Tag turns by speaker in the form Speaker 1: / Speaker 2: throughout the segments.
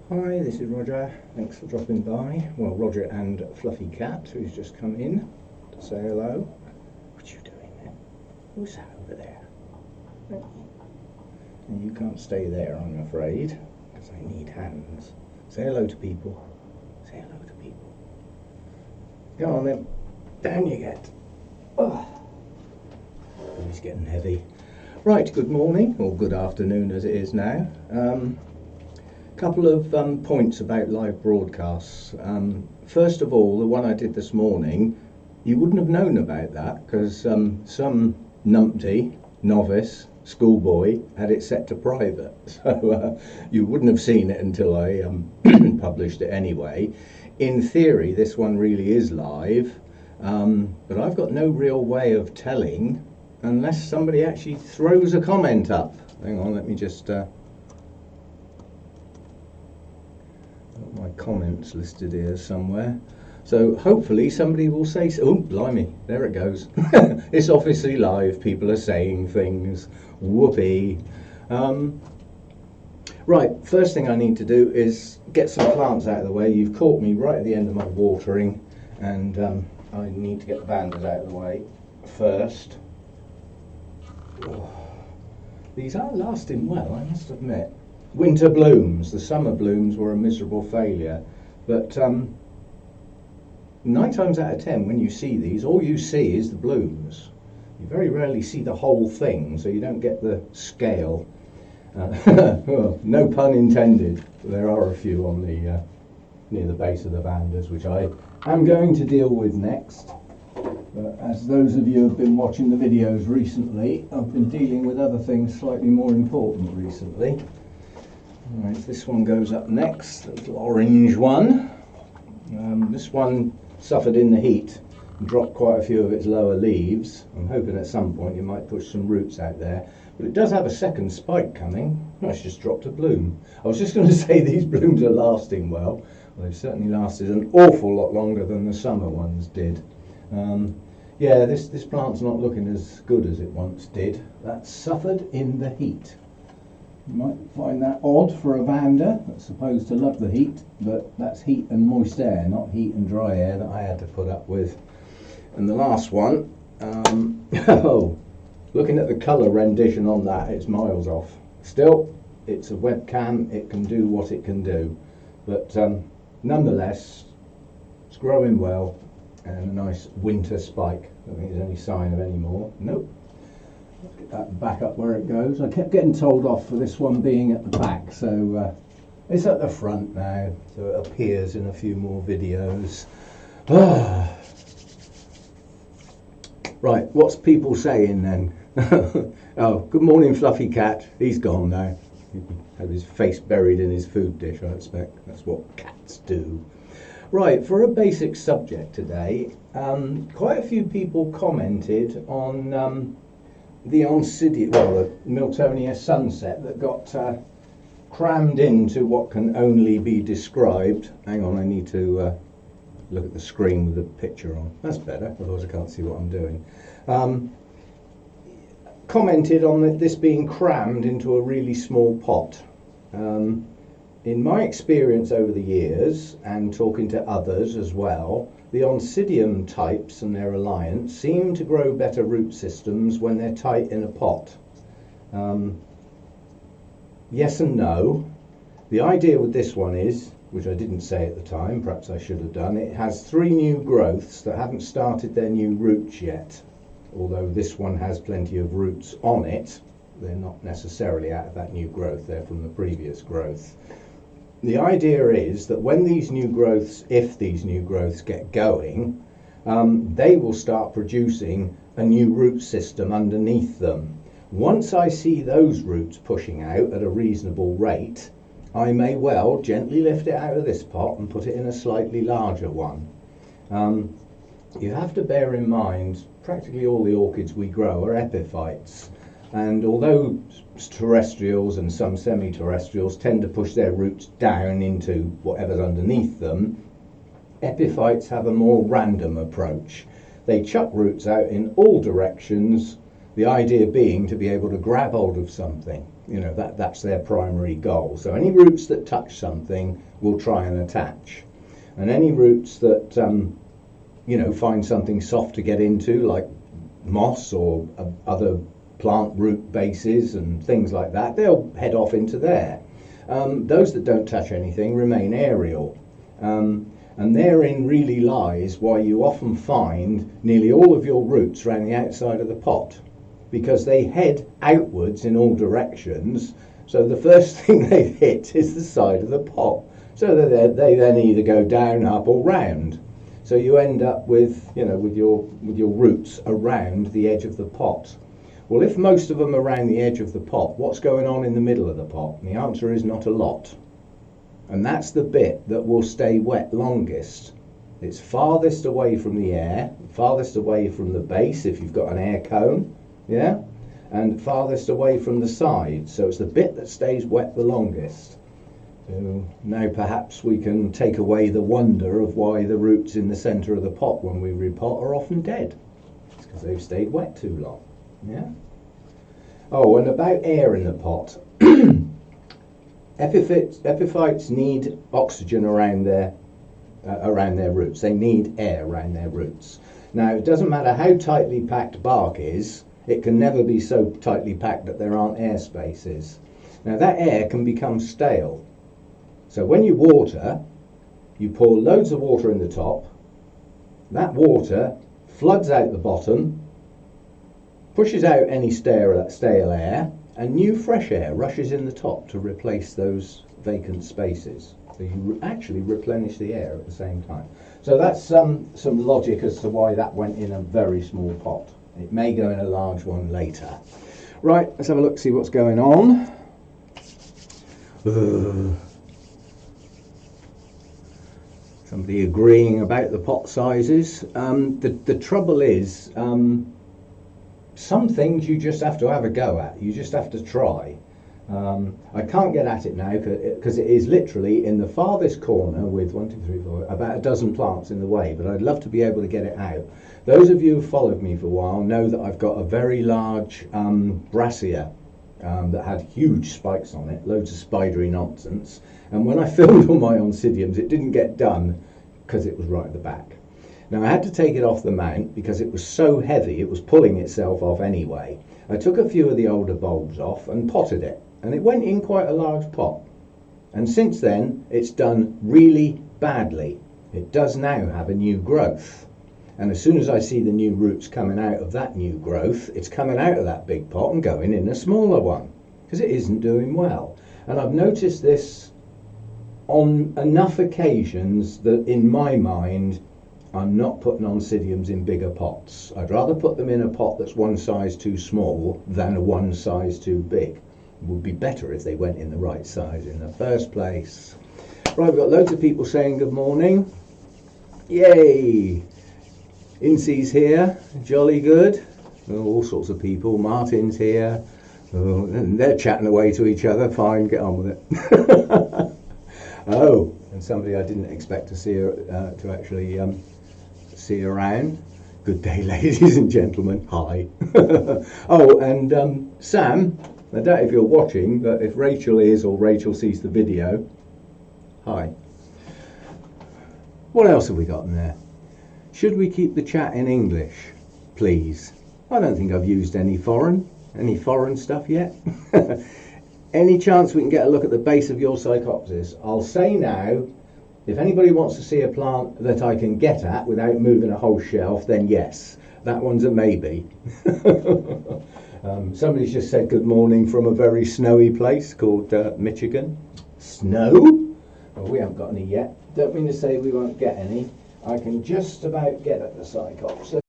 Speaker 1: Hi, this is Roger. Thanks for dropping by. Well, Roger and Fluffy Cat, who's just come in to say hello. What you doing there? Who's that over there? And you can't stay there, I'm afraid, because I need hands. Say hello to people. Say hello to people. Go on then. Down you get. Oh, he's getting heavy. Right, good morning, or good afternoon as it is now. Couple of points about live broadcasts. First of all, the one I did this morning, you wouldn't have known about that because some numpty, novice, schoolboy had it set to private. So you wouldn't have seen it until I published it anyway. In theory, this one really is live, but I've got no real way of telling unless somebody actually throws a comment up. Hang on, let me just... my comments listed here somewhere, so hopefully somebody will say, oh blimey, there it goes. It's obviously live, people are saying things, whoopee. Right, first thing I need to do is get some plants out of the way. You've caught me right at the end of my watering, and I need to get the banders out of the way first. Oh, these are lasting well, I must admit. Winter blooms, the summer blooms were a miserable failure, but 9 times out of 10 when you see these, all you see is the blooms. You very rarely see the whole thing, so you don't get the scale. Well, no pun intended. There are a few on the near the base of the banders, which I am going to deal with next. But as those of you who have been watching the videos recently, I've been dealing with other things slightly more important recently. Right, this one goes up next, the little orange one. This one suffered in the heat and dropped quite a few of its lower leaves. I'm hoping at some point you might push some roots out there. But it does have a second spike coming. Oh, it's just dropped a bloom. I was just going to say these blooms are lasting well. They've certainly lasted an awful lot longer than the summer ones did. Yeah, this plant's not looking as good as it once did. That suffered in the heat. You might find that odd for a Vanda that's supposed to love the heat, but that's heat and moist air, not heat and dry air that I had to put up with. And the last one, oh, looking at the colour rendition on that, it's miles off. Still, it's a webcam, it can do what it can do, but nonetheless, it's growing well and a nice winter spike. I don't think there's any sign of any more. Nope. Get that back up where it goes. I kept getting told off for this one being at the back, so it's at the front now, so it appears in a few more videos. Right, what's people saying then? Oh, good morning Fluffy Cat. He's gone now. He had his face buried in his food dish, I expect. That's what cats do. Right, for a basic subject today, quite a few people commented on the Oncidium, well, the Miltonia sunset that got crammed into what can only be described. Hang on, I need to look at the screen with the picture on. That's better, otherwise I can't see what I'm doing. Commented on this being crammed into a really small pot. In my experience over the years, and talking to others as well, the Oncidium types and their alliance seem to grow better root systems when they're tight in a pot. Yes and no. The idea with this one is, which I didn't say at the time, perhaps I should have done, it has 3 new growths that haven't started their new roots yet. Although this one has plenty of roots on it, they're not necessarily out of that new growth, they're from the previous growth. The idea is that when these new growths, if these new growths get going, they will start producing a new root system underneath them. Once I see those roots pushing out at a reasonable rate, I may well gently lift it out of this pot and put it in a slightly larger one. You have to bear in mind, practically all the orchids we grow are epiphytes. And although terrestrials and some semi-terrestrials tend to push their roots down into whatever's underneath them, epiphytes have a more random approach. They chuck roots out in all directions, the idea being to be able to grab hold of something. You know, that's their primary goal. So any roots that touch something will try and attach, and any roots that you know, find something soft to get into, like moss or other plant root bases and things like that, they'll head off into there. Those that don't touch anything remain aerial. And therein really lies why you often find nearly all of your roots around the outside of the pot, because they head outwards in all directions. So the first thing they hit is the side of the pot. So they then either go down, up, or round. So you end up with, you know, with your roots around the edge of the pot. Well, if most of them are around the edge of the pot, what's going on in the middle of the pot? And the answer is not a lot. And that's the bit that will stay wet longest. It's farthest away from the air, farthest away from the base if you've got an air cone, yeah, and farthest away from the sides. So it's the bit that stays wet the longest. So now perhaps we can take away the wonder of why the roots in the centre of the pot when we repot are often dead. It's because they've stayed wet too long. Yeah. Oh, and about air in the pot. Epiphytes need oxygen around their roots. They need air around their roots. Now, it doesn't matter how tightly packed bark is, it can never be so tightly packed that there aren't air spaces. Now, that air can become stale. So when you water, you pour loads of water in the top, that water floods out the bottom, pushes out any stale air, and new fresh air rushes in the top to replace those vacant spaces. So you actually replenish the air at the same time. So that's some logic as to why that went in a very small pot. It may go in a large one later. Right, let's have a look, see what's going on. Somebody agreeing about the pot sizes. The trouble is, some things you just have to have a go at. You just have to try. I can't get at it now because it is literally in the farthest corner with 1, 2, 3, 4, about a dozen plants in the way, but I'd love to be able to get it out. Those of you who've followed me for a while know that I've got a very large brassica that had huge spikes on it, loads of spidery nonsense, and when I filmed all my oncidiums it didn't get done because it was right at the back. Now I had to take it off the mount because it was so heavy, it was pulling itself off anyway. I took a few of the older bulbs off and potted it, and it went in quite a large pot. And since then, it's done really badly. It does now have a new growth. And as soon as I see the new roots coming out of that new growth, it's coming out of that big pot and going in a smaller one, because it isn't doing well. And I've noticed this on enough occasions that in my mind, I'm not putting oncidiums in bigger pots. I'd rather put them in a pot that's one size too small than a one size too big. It would be better if they went in the right size in the first place. Right, we've got loads of people saying good morning. Yay! Incy's here, jolly good. Oh, all sorts of people. Martin's here. Oh, and they're chatting away to each other. Fine, get on with it. Oh, and somebody I didn't expect to see to actually see around. Good day, ladies and gentlemen. Hi. Oh, and Sam, I doubt if you're watching, but if Rachel is or Rachel sees the video, hi. What else have we got in there? Should we keep the chat in English, please? I don't think I've used any foreign stuff yet. Any chance we can get a look at the base of your psychopsis? I'll say now, if anybody wants to see a plant that I can get at without moving a whole shelf, then yes, that one's a maybe. Somebody's just said good morning from a very snowy place called Michigan. Snow? Well, we haven't got any yet. Don't mean to say we won't get any. I can just about get at the psychopsis.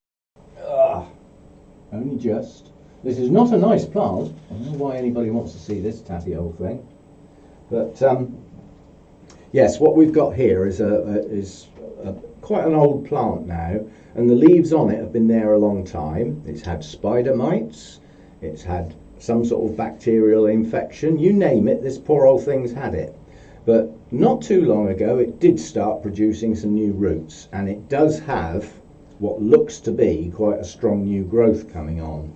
Speaker 1: Only just. This is not a nice plant. I don't know why anybody wants to see this tatty old thing. But yes, what we've got here is quite an old plant now, and the leaves on it have been there a long time. It's had spider mites, it's had some sort of bacterial infection, you name it, this poor old thing's had it. But not too long ago it did start producing some new roots, and it does have what looks to be quite a strong new growth coming on.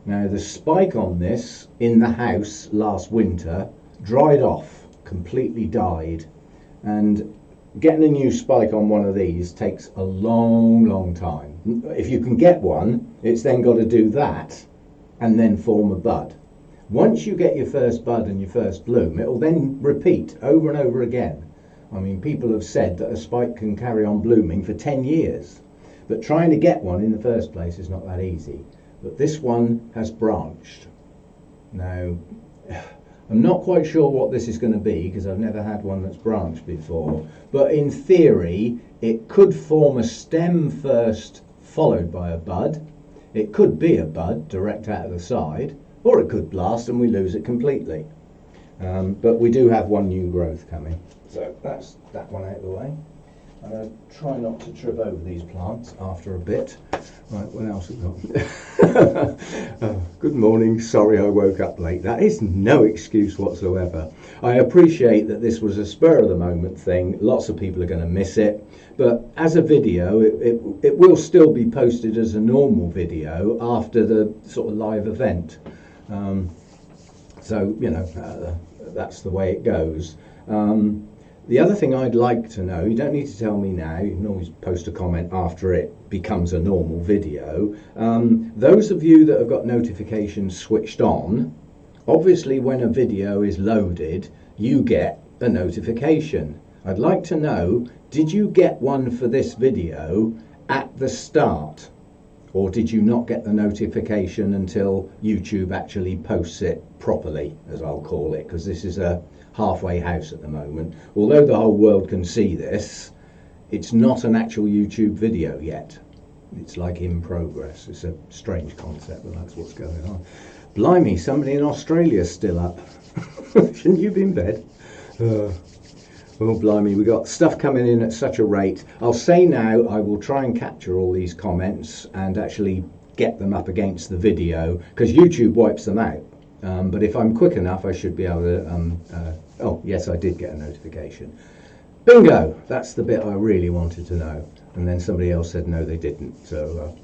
Speaker 1: Now the spike on this in the house last winter dried off, completely died, and getting a new spike on one of these takes a long time. If you can get one, it's then got to do that and then form a bud. Once you get your first bud and your first bloom, it will then repeat over and over again. I mean, people have said that a spike can carry on blooming for 10 years, but trying to get one in the first place is not that easy. But this one has branched. Now, I'm not quite sure what this is going to be because I've never had one that's branched before, but in theory it could form a stem first followed by a bud. It could be a bud direct out of the side, or it could blast and we lose it completely. But we do have one new growth coming, so that's that one out of the way. I'm going to try not to trip over these plants after a bit. Right, what else have we got? Good morning, sorry I woke up late. That is no excuse whatsoever. I appreciate that this was a spur of the moment thing. Lots of people are going to miss it. But as a video, it will still be posted as a normal video after the sort of live event. So, you know, that's the way it goes. The other thing I'd like to know, you don't need to tell me now, you can always post a comment after it becomes a normal video. Those of you that have got notifications switched on, obviously when a video is loaded, you get a notification. I'd like to know, did you get one for this video at the start? Or did you not get the notification until YouTube actually posts it properly, as I'll call it, because this is a halfway house at the moment. Although the whole world can see this, it's not an actual YouTube video yet. It's like in progress. It's a strange concept, but that's what's going on. Blimey, somebody in Australia's still up. Shouldn't you be in bed? Oh blimey, we got stuff coming in at such a rate. I'll say now, I will try and capture all these comments and actually get them up against the video, because YouTube wipes them out. But if I'm quick enough, I should be able to... oh, yes, I did get a notification. Bingo! That's the bit I really wanted to know. And then somebody else said no, they didn't. So,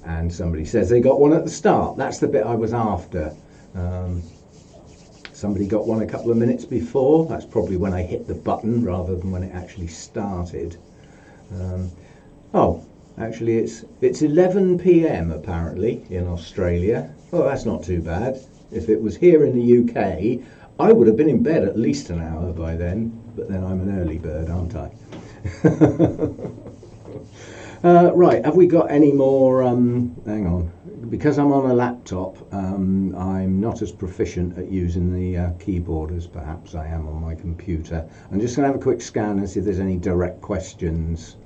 Speaker 1: and somebody says they got one at the start. That's the bit I was after. Somebody got one a couple of minutes before. That's probably when I hit the button rather than when it actually started. Oh, actually it's 11 p.m. apparently in Australia. Oh, that's not too bad. If it was here in the UK, I would have been in bed at least an hour by then, but then I'm an early bird, aren't I? Right, have we got any more, hang on, because I'm on a laptop, I'm not as proficient at using the keyboard as perhaps I am on my computer. I'm just going to have a quick scan and see if there's any direct questions.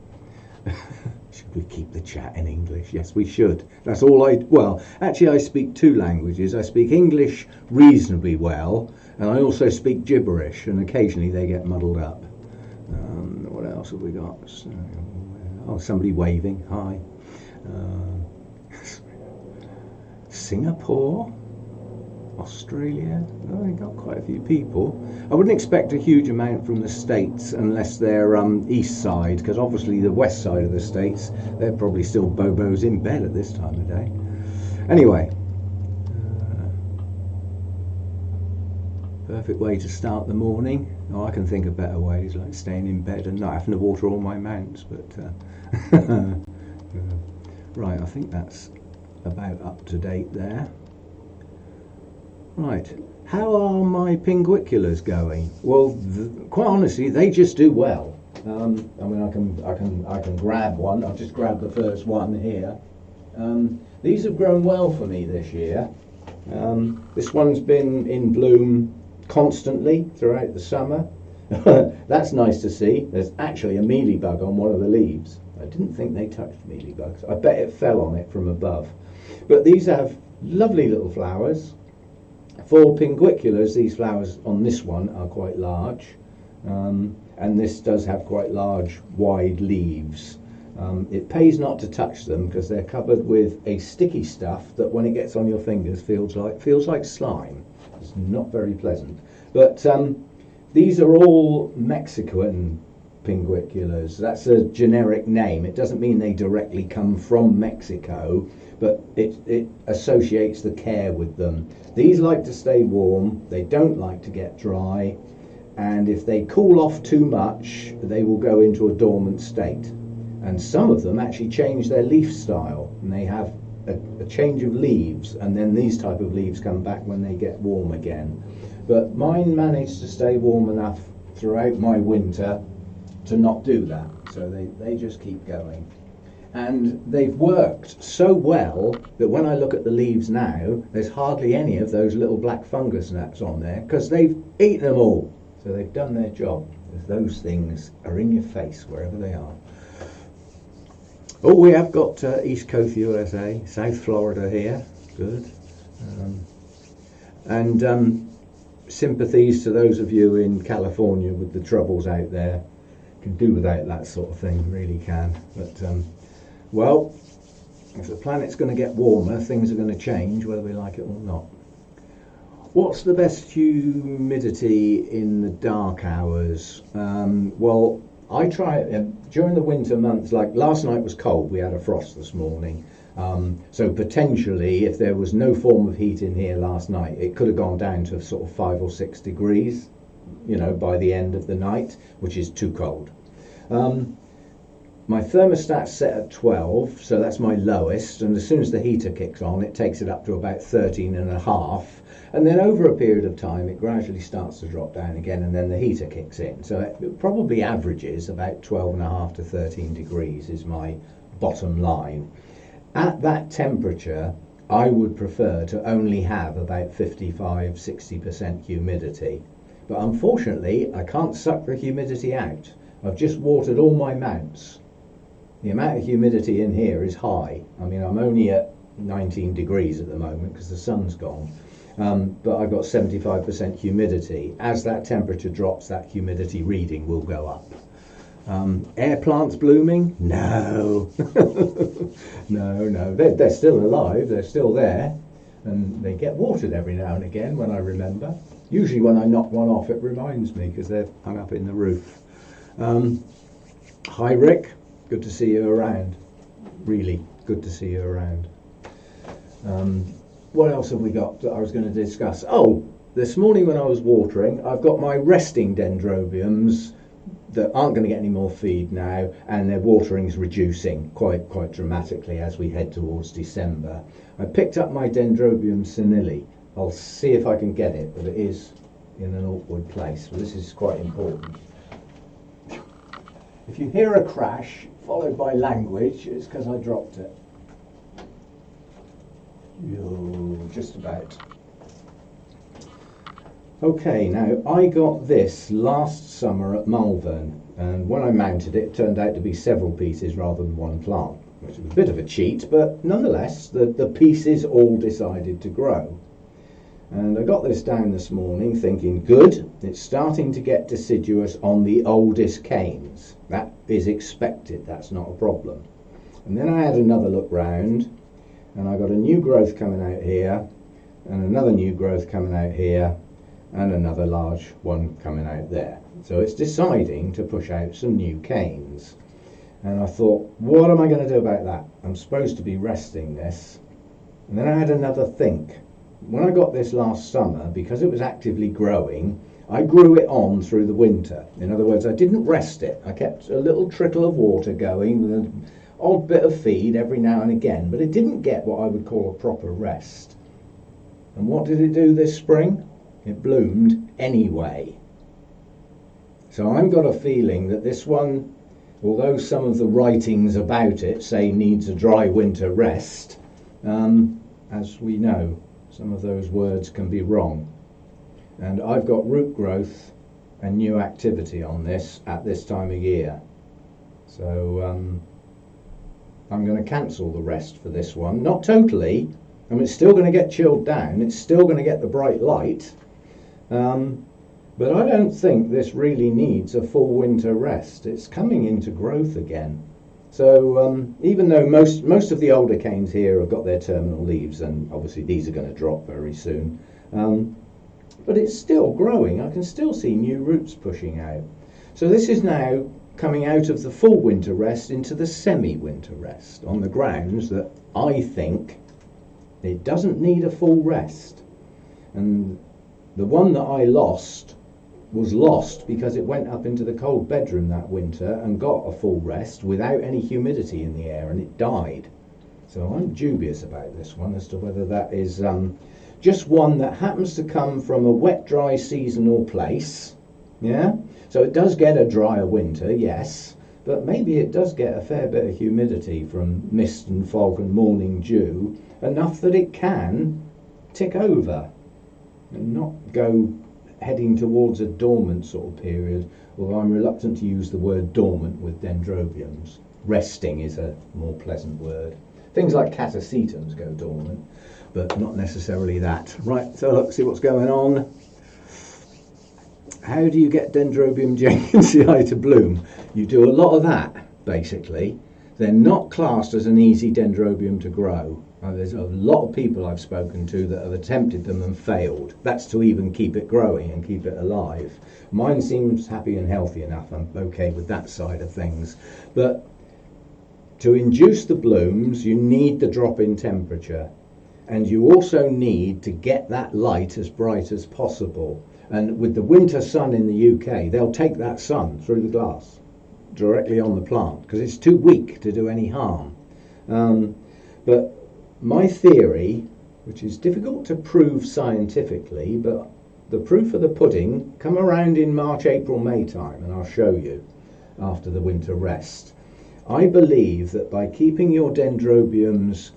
Speaker 1: Should we keep the chat in English? Yes, we should. That's all well, actually I speak two languages. I speak English reasonably well, and I also speak gibberish, and occasionally they get muddled up. What else have we got? Oh, somebody waving. Hi. Singapore? Australia? Oh, they got quite a few people. I wouldn't expect a huge amount from the States unless they're east side, because obviously the west side of the States, they're probably still bobos in bed at this time of day. Anyway, perfect way to start the morning. Oh, I can think of better ways, like staying in bed and not having to water all my mounts, but right, I think that's about up to date there. Right, how are my pinguiculars going? Well, quite honestly, they just do well. I mean, I can grab one. I'll just grab the first one here. These have grown well for me this year. This one's been in bloom constantly throughout the summer. That's nice to see. There's actually a mealybug on one of the leaves. I didn't think they touched mealybugs. I bet it fell on it from above. But these have lovely little flowers. For pinguiculars, these flowers on this one are quite large, and this does have quite large, wide leaves. It pays not to touch them because they're covered with a sticky stuff that when it gets on your fingers feels like slime. It's not very pleasant. But these are all Mexican pinguiculars. That's a generic name. It doesn't mean they directly come from Mexico, but it associates the care with them. These like to stay warm, they don't like to get dry, and if they cool off too much, they will go into a dormant state. And some of them actually change their leaf style, and they have a change of leaves, and then these type of leaves come back when they get warm again. But mine managed to stay warm enough throughout my winter to not do that, so they just keep going. And they've worked so well that when I look at the leaves now, there's hardly any of those little black fungus gnats on there, because they've eaten them all. So they've done their job. Those things are in your face wherever they are. Oh, we have got East Coast USA, South Florida here. Good. Sympathies to those of you in California with the troubles out there. Can do without that sort of thing, really can. But well, if the planet's going to get warmer, things are going to change whether we like it or not. What's the best humidity in the dark hours? Well, I try during the winter months. Like last night was cold, we had a frost this morning. So potentially, if there was no form of heat in here last night, it could have gone down to sort of 5 or 6 degrees, you know, by the end of the night, which is too cold. My thermostat's set at 12, so that's my lowest, and as soon as the heater kicks on, it takes it up to about 13.5, and then over a period of time, it gradually starts to drop down again, and then the heater kicks in. So it probably averages about 12.5 to 13 degrees is my bottom line. At that temperature, I would prefer to only have about 55–60% humidity. But unfortunately, I can't suck the humidity out. I've just watered all my mounts. The amount of humidity in here is high. I mean, I'm only at 19 degrees at the moment because the sun's gone. But I've got 75% humidity. As that temperature drops, that humidity reading will go up. Air plants blooming? No. No. They're still alive. They're still there. And they get watered every now and again when I remember. Usually when I knock one off, it reminds me because they're hung up in the roof. Hi, Rick. Good to see you around. Really good to see you around. What else have we got that I was going to discuss? Oh, this morning when I was watering, I've got my resting Dendrobiums that aren't going to get any more feed now, and their watering's reducing quite dramatically as we head towards December. I picked up my Dendrobium senile. I'll see if I can get it, but it is in an awkward place. Well, this is quite important. If you hear a crash followed by language, it's because I dropped it. Just about. Okay, now I got this last summer at Malvern, and when I mounted it, it turned out to be several pieces rather than one plant, which was a bit of a cheat, but nonetheless the pieces all decided to grow. And I got this down this morning thinking, good, it's starting to get deciduous on the oldest canes. That is expected, that's not a problem. And then I had another look round, and I got a new growth coming out here, and another new growth coming out here, and another large one coming out there. So it's deciding to push out some new canes. And I thought, what am I going to do about that? I'm supposed to be resting this. And then I had another think. When I got this last summer, because it was actively growing, I grew it on through the winter. In other words, I didn't rest it. I kept a little trickle of water going with an odd bit of feed every now and again, but it didn't get what I would call a proper rest. And what did it do this spring? It bloomed anyway. So I've got a feeling that this one, although some of the writings about it say needs a dry winter rest, as we know, some of those words can be wrong. And I've got root growth and new activity on this at this time of year. So I'm going to cancel the rest for this one. Not totally. I mean, it's still going to get chilled down. It's still going to get the bright light. But I don't think this really needs a full winter rest. It's coming into growth again. So even though most of the older canes here have got their terminal leaves, and obviously these are going to drop very soon, but it's still growing. I can still see new roots pushing out. So this is now coming out of the full winter rest into the semi-winter rest, on the grounds that I think it doesn't need a full rest. And the one that I lost was lost because it went up into the cold bedroom that winter and got a full rest without any humidity in the air, and it died. So I'm dubious about this one as to whether that is just one that happens to come from a wet, dry, seasonal place. Yeah, so it does get a drier winter, yes, but maybe it does get a fair bit of humidity from mist and fog and morning dew, enough that it can tick over and not go heading towards a dormant sort of period, although I'm reluctant to use the word dormant with dendrobiums. Resting is a more pleasant word. Things like catasetums go dormant, but not necessarily that. Right, so let's see what's going on. How do you get Dendrobium jenkinsii to bloom? You do a lot of that, basically. They're not classed as an easy dendrobium to grow. There's a lot of people I've spoken to that have attempted them and failed. That's to even keep it growing and keep it alive. Mine seems happy and healthy enough. I'm okay with that side of things. But to induce the blooms, you need the drop in temperature. And you also need to get that light as bright as possible. And with the winter sun in the UK, they'll take that sun through the glass directly on the plant because it's too weak to do any harm. But my theory, which is difficult to prove scientifically, but the proof of the pudding, come around in March, April, May time, and I'll show you after the winter rest. I believe that by keeping your dendrobiums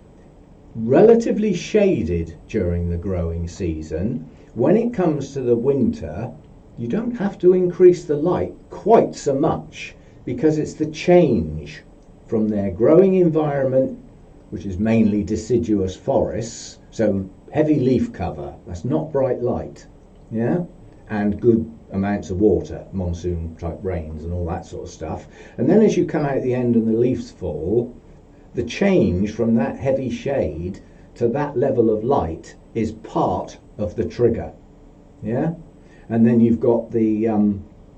Speaker 1: relatively shaded during the growing season, when it comes to the winter, you don't have to increase the light quite so much because it's the change from their growing environment, which is mainly deciduous forests, so heavy leaf cover, that's not bright light, yeah, and good amounts of water, monsoon type rains and all that sort of stuff. And then as you come out the end and the leaves fall, the change from that heavy shade to that level of light is part of the trigger, yeah. And then you've got the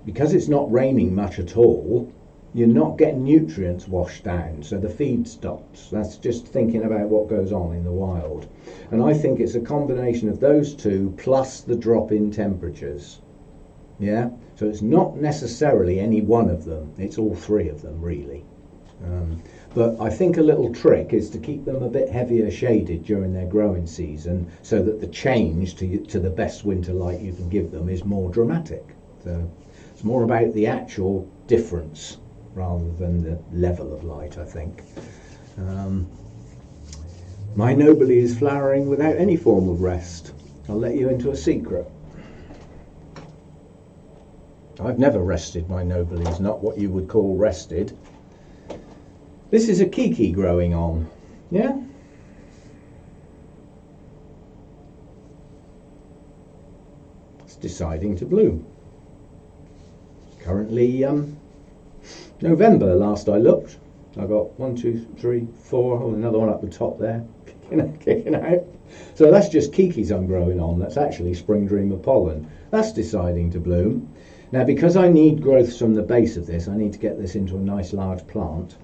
Speaker 1: because it's not raining much at all, you're not getting nutrients washed down, so the feed stops. That's just thinking about what goes on in the wild. And I think it's a combination of those two plus the drop in temperatures, yeah. So it's not necessarily any one of them, it's all three of them really. But I think a little trick is to keep them a bit heavier shaded during their growing season so that the change to the best winter light you can give them is more dramatic. So it's more about the actual difference rather than the level of light, I think. My nobile is flowering without any form of rest. I'll let you into a secret. I've never rested my nobiles, not what you would call rested. This is a kiki growing on, yeah? It's deciding to bloom. Currently November last I looked. I got 1, 2, 3, 4, oh, another one up the top there, kicking out. So that's just kikis I'm growing on. That's actually spring dreamer pollen. That's deciding to bloom. Now because I need growth from the base of this, I need to get this into a nice large plant.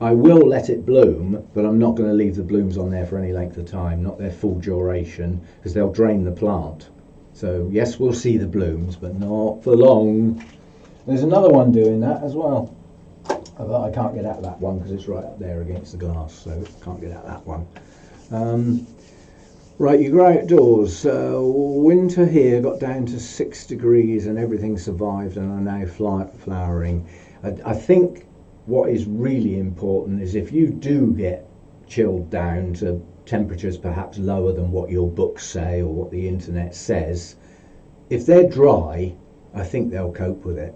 Speaker 1: I will let it bloom, but I'm not going to leave the blooms on there for any length of time, not their full duration, because they'll drain the plant. So yes, we'll see the blooms, but not for long. There's another one doing that as well. Although I can't get at that one because it's right up there against the glass, so can't get at that one. Right, you grow outdoors. Winter here got down to 6 degrees and everything survived and are now flowering. I think what is really important is if you do get chilled down to temperatures perhaps lower than what your books say or what the internet says, if they're dry, I think they'll cope with it.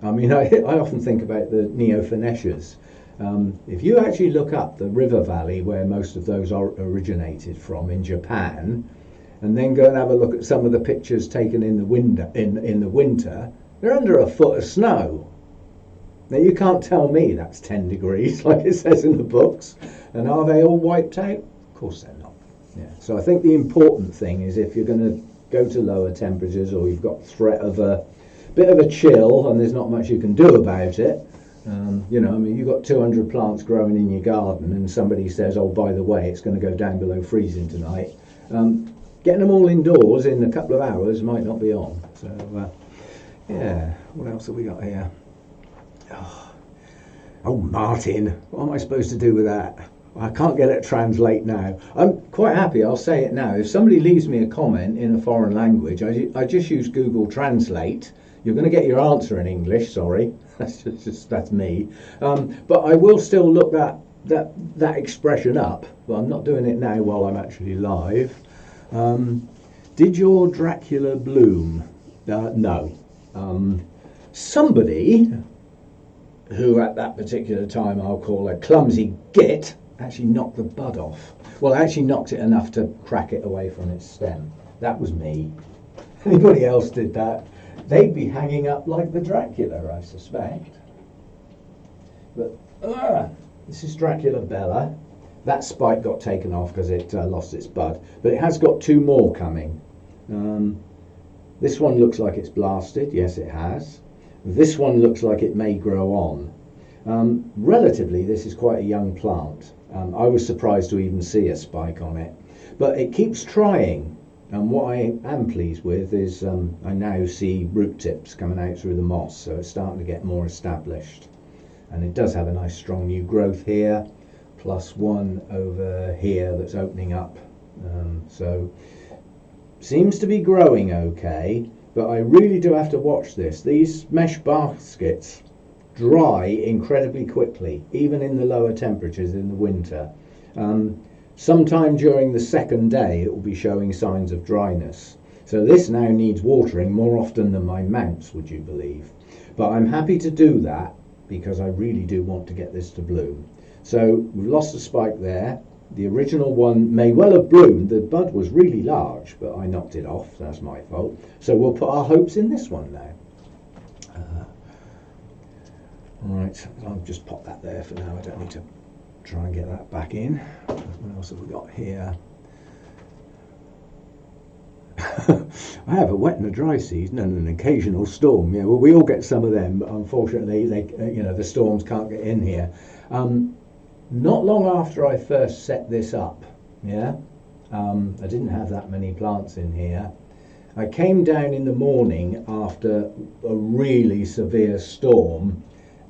Speaker 1: I mean, I often think about the Neophanetas. If you actually look up the river valley where most of those are originated from in Japan, and then go and have a look at some of the pictures taken in the winter, they're under a foot of snow. Now you can't tell me that's 10 degrees like it says in the books. And are they all wiped out? Of course they're not. Yeah. So I think the important thing is if you're going to go to lower temperatures or you've got threat of a bit of a chill, and there's not much you can do about it. You know, I mean, you've got 200 plants growing in your garden, and somebody says, oh, by the way, it's going to go down below freezing tonight. Getting them all indoors in a couple of hours might not be on. So, yeah, what else have we got here? Oh, Martin, what am I supposed to do with that? I can't get it to translate now. I'm quite happy, I'll say it now. If somebody leaves me a comment in a foreign language, I just use Google Translate. You're going to get your answer in English, sorry. That's me. But I will still look that expression up, but I'm not doing it now while I'm actually live. Did your Dracula bloom? No. Somebody who at that particular time I'll call a clumsy git actually knocked the bud off. Well, I actually knocked it enough to crack it away from its stem. That was me. Anybody else did that, they'd be hanging up like the Dracula, I suspect. But this is Dracula Bella. That spike got taken off because it lost its bud, but it has got two more coming. This one looks like it's blasted. Yes, it has. This one looks like it may grow on. Relatively, this is quite a young plant. I was surprised to even see a spike on it, but it keeps trying. And what I am pleased with is I now see root tips coming out through the moss, so it's starting to get more established. And it does have a nice strong new growth here, plus one over here that's opening up. So seems to be growing okay, but I really do have to watch this. These mesh baskets dry incredibly quickly, even in the lower temperatures in the winter. Sometime during the second day it will be showing signs of dryness. So this now needs watering more often than my mounts, would you believe? But I'm happy to do that because I really do want to get this to bloom. So we've lost a spike there. The original one may well have bloomed. The bud was really large, but I knocked it off. That's my fault. So we'll put our hopes in this one now. Right, I'll just pop that there for now. I don't need to try and get that back in. What else have we got here? I have a wet and a dry season and an occasional storm. Yeah, well, we all get some of them, but unfortunately, the storms can't get in here. Not long after I first set this up, I didn't have that many plants in here. I came down in the morning after a really severe storm,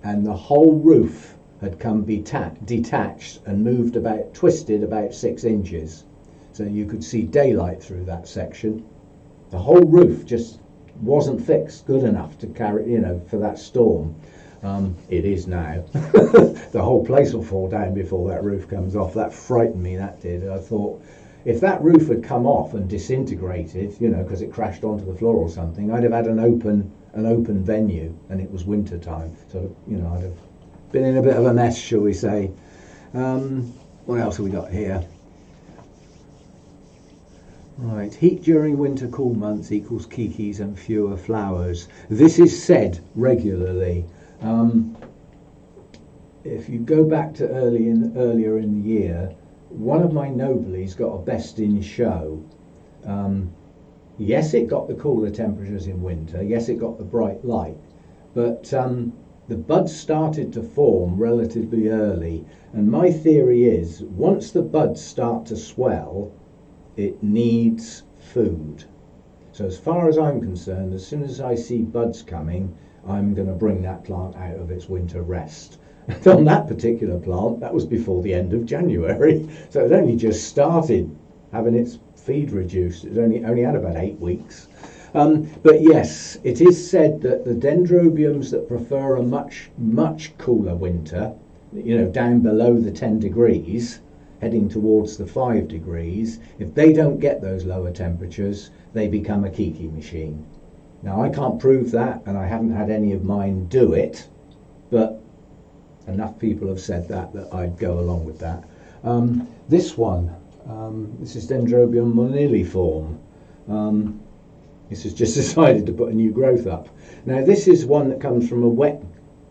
Speaker 1: and the whole roof had come detached and twisted about 6 inches. So you could see daylight through that section. The whole roof just wasn't fixed good enough to carry, for that storm. It is now. The whole place will fall down before that roof comes off. That frightened me, that did. I thought, if that roof had come off and disintegrated, because it crashed onto the floor or something, I'd have had an open venue, and it was winter time. So, I'd have been in a bit of a mess, shall we say. What else have we got here? Right, heat during winter cool months equals kikis and fewer flowers. This is said regularly. If you go back to earlier in the year, one of my Noblies got a best in show. Yes, it got the cooler temperatures in winter. Yes, it got the bright light, but the buds started to form relatively early. And my theory is, once the buds start to swell, it needs food. So as far as I'm concerned, as soon as I see buds coming, I'm going to bring that plant out of its winter rest. And on that particular plant, that was before the end of January. So it only just started having its feed reduced. It only had about 8 weeks. But yes, it is said that the Dendrobiums that prefer a much cooler winter, down below the 10 degrees, heading towards the 5 degrees, if they don't get those lower temperatures, they become a kiki machine. Now, I can't prove that, and I haven't had any of mine do it, but enough people have said that I'd go along with that. This one, this is Dendrobium moniliform. This has just decided to put a new growth up. Now, this is one that comes from a wet,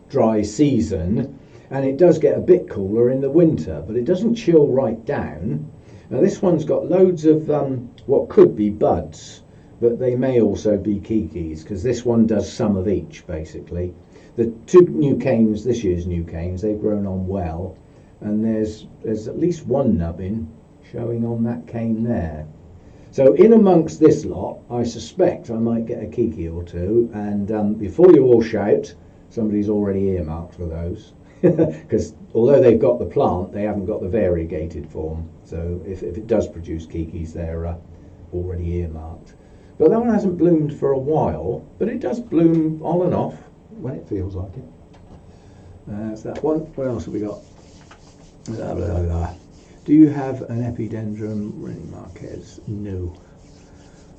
Speaker 1: dry season, and it does get a bit cooler in the winter, but it doesn't chill right down. Now, this one's got loads of what could be buds, but they may also be kikis, because this one does some of each, basically. The two new canes, this year's new canes, they've grown on well, and there's at least one nubbin showing on that cane there. So in amongst this lot, I suspect I might get a kiki or two, and before you all shout, somebody's already earmarked for those. Because although they've got the plant, they haven't got the variegated form. So if it does produce kikis, they're already earmarked. But that one hasn't bloomed for a while, but it does bloom on and off when it feels like it. That's that one. What else have we got? Blah, blah, blah. Do you have an epidendrum Marquez? No.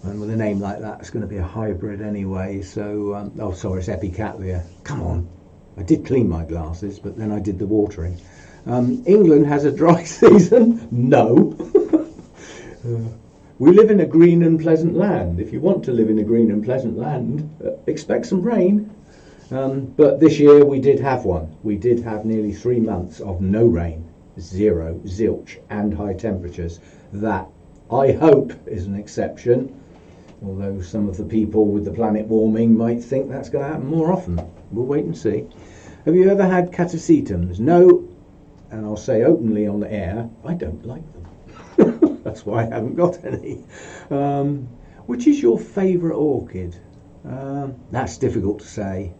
Speaker 1: And with a name like that, it's going to be a hybrid anyway. So, oh, sorry, it's Epicatlia. Come on. I did clean my glasses, but then I did the watering. England has a dry season? No. We live in a green and pleasant land. If you want to live in a green and pleasant land, expect some rain. But this year we did have one. We did have nearly 3 months of no rain, zero, zilch, and high temperatures. That, I hope, is an exception. Although some of the people with the planet warming might think that's going to happen more often. We'll wait and see. Have you ever had catasetums? No. And I'll say openly on the air, I don't like them. That's why I haven't got any. Which is your favourite orchid? That's difficult to say.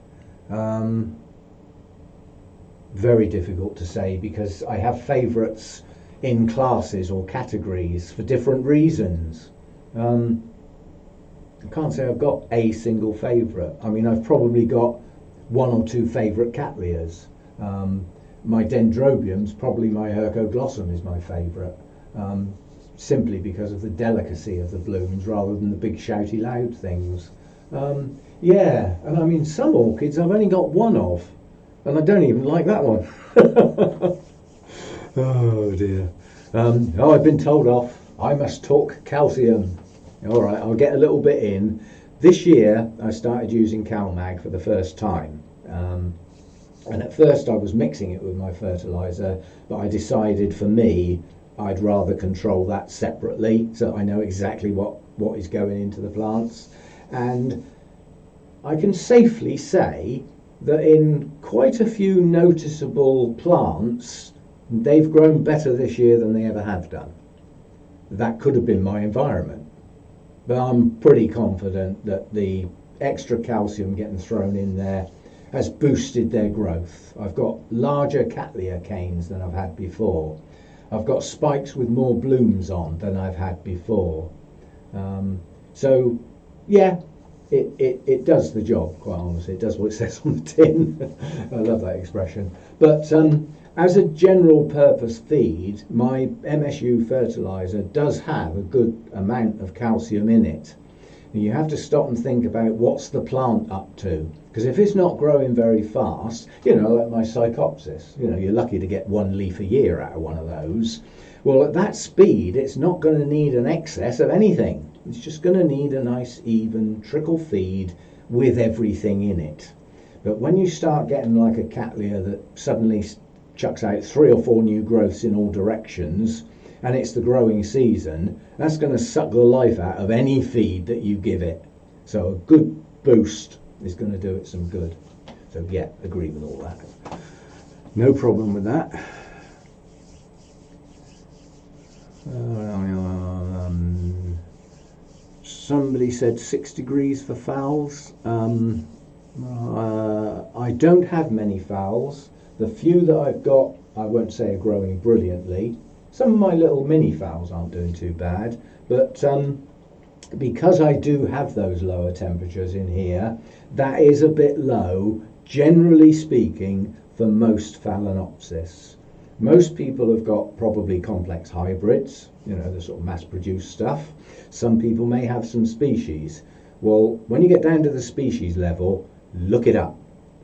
Speaker 1: Very difficult to say, because I have favourites in classes or categories for different reasons. I can't say I've got a single favourite. I mean, I've probably got 1 or 2 favourite cattleyas. My Dendrobium's probably my Hercoglossum is my favourite, simply because of the delicacy of the blooms rather than the big shouty loud things. Yeah, and I mean, some orchids I've only got 1 of, and I don't even like that one. Oh dear. Oh, I've been told off. I must talk calcium. All right, I'll get a little bit in. This year, I started using CalMag for the first time. And at first I was mixing it with my fertiliser, but I decided for me, I'd rather control that separately, so I know exactly what is going into the plants. And I can safely say that in quite a few noticeable plants, they've grown better this year than they ever have done. That could have been my environment. But I'm pretty confident that the extra calcium getting thrown in there has boosted their growth. I've got larger Cattleya canes than I've had before. I've got spikes with more blooms on than I've had before. So, yeah, it does the job, quite honestly. It does what it says on the tin. I love that expression. But as a general purpose feed, my MSU fertiliser does have a good amount of calcium in it. And you have to stop and think about what's the plant up to. Because if it's not growing very fast, you know, like my psychopsis, you know, you're lucky to get 1 leaf a year out of one of those. Well, at that speed, it's not going to need an excess of anything. It's just going to need a nice, even trickle feed with everything in it. But when you start getting like a Cattleya that suddenly chucks out 3 or 4 new growths in all directions, and it's the growing season, that's going to suck the life out of any feed that you give it. So a good boost is going to do it some good. So yeah, agree with all that. No problem with that. Somebody said 6 degrees for fowls. I don't have many fowls. The few that I've got, I won't say are growing brilliantly. Some of my little mini fowls aren't doing too bad, but because I do have those lower temperatures in here, that is a bit low, generally speaking, for most Phalaenopsis. Most people have got probably complex hybrids, you know, the sort of mass-produced stuff. Some people may have some species. Well, when you get down to the species level, look it up.